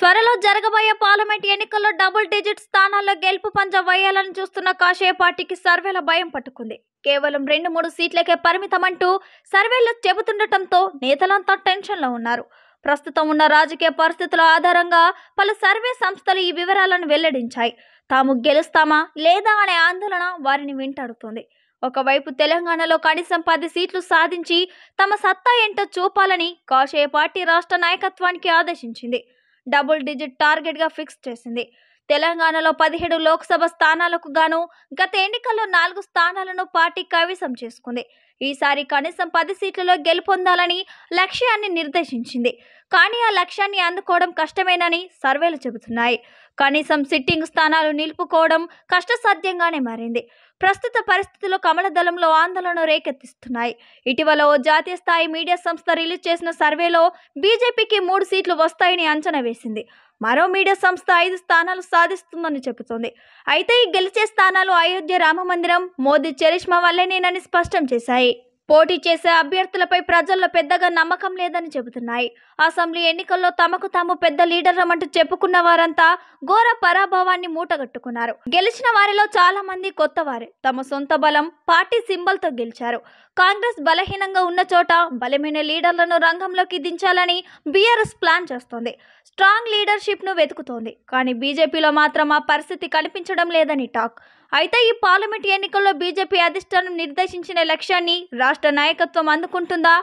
త్వరలో జరగబోయే పార్లమెంట్ ఎన్నికల్లో డబుల్ డిజిట్ స్థానాల్లో గెలుపు పంజా వేయాలని చూస్తున్న కాషాయ పార్టీకి సర్వేల భయం పట్టుకుంది. కేవలం 2-3 సీట్లకే పరిమితమంటూ సర్వేలు చెబుతుండటంతో నేతలంతా టెన్షన్లో ఉన్నారు. ప్రస్తుతం ఉన్న రాజకీయ పరిస్థితుల ఆధారంగా పలు సర్వే సంస్థలు ఈ వివరాలను వెల్లడించాయి. తాము గెలుస్తామా లేదా అనే ఆందోళన వారిని వెంటాడుతోంది. ఒకవైపు తెలంగాణలో కనీసం 10 సీట్లు సాధించి తమ సత్తా ఏంటో చూపాలని కాషాయ పార్టీ రాష్ట్ర నాయకత్వానికి ఆదేశించింది. డబుల్ డిజిట్ టార్గెట్ గా ఫిక్స్ చేసింది. తెలంగాణలో 17 లోక్సభ స్థానాలకు గాను గత ఎన్నికల్లో 4 స్థానాలను పార్టీ కైవసం చేసుకుంది. ఈసారి కనీసం 10 సీట్లలో గెలుపొందాలని లక్ష్యాన్ని నిర్దేశించింది. కానీ ఆ లక్ష్యాన్ని అందుకోవడం కష్టమేనని సర్వేలు చెబుతున్నాయి. కనీసం సిట్టింగ్ స్థానాలు నిలుపుకోవడం కష్టసాధ్యంగానే మారింది. ప్రస్తుత పరిస్థితుల్లో కమలదళంలో ఆందోళన రేకెత్తిస్తున్నాయి. ఇటీవల ఓ జాతీయ స్థాయి మీడియా సంస్థ రిలీజ్ చేసిన సర్వేలో బీజేపీకి 3 సీట్లు వస్తాయని అంచనా వేసింది. మరో మీడియా సంస్థ 5 స్థానాలు సాధిస్తుందని చెబుతోంది. అయితే ఈ గెలిచే స్థానాలు అయోధ్య రామమందిరం, మోదీ చరిష్మా వల్లేనేనని స్పష్టం చేశాయి. పోటీ చేసే అభ్యర్థులపై ప్రజల్లో పెద్దగా నమ్మకం లేదని చెబుతున్నాయి. అసెంబ్లీ ఎన్నికల్లో తమకు తాము పెద్ద లీడర్లమంటూ చెప్పుకున్న వారంతా ఘోర పరాభవాన్ని మూటగట్టుకున్నారు. గెలిచిన వారిలో చాలా మంది కొత్త వారే. తమ సొంత బలం, పార్టీ సింబల్తో గెలిచారు. కాంగ్రెస్ బలహీనంగా ఉన్న చోట బలమైన లీడర్లను రంగంలోకి దించాలని బీఆర్ఎస్ ప్లాన్ చేస్తోంది. స్ట్రాంగ్ లీడర్షిప్ ను వెతుకుతోంది. కానీ బీజేపీలో మాత్రం ఆ పరిస్థితి కనిపించడం లేదని టాక్. అయితే ఈ పార్లమెంట్ ఎన్నికల్లో బీజేపీ అధిష్టానం నిర్దేశించిన లక్ష్యాన్ని రాష్ట్ర నాయకత్వం అందుకుంటుందా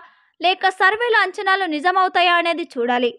లేక సర్వేల అంచనాలు నిజమవుతాయా అనేది చూడాలి.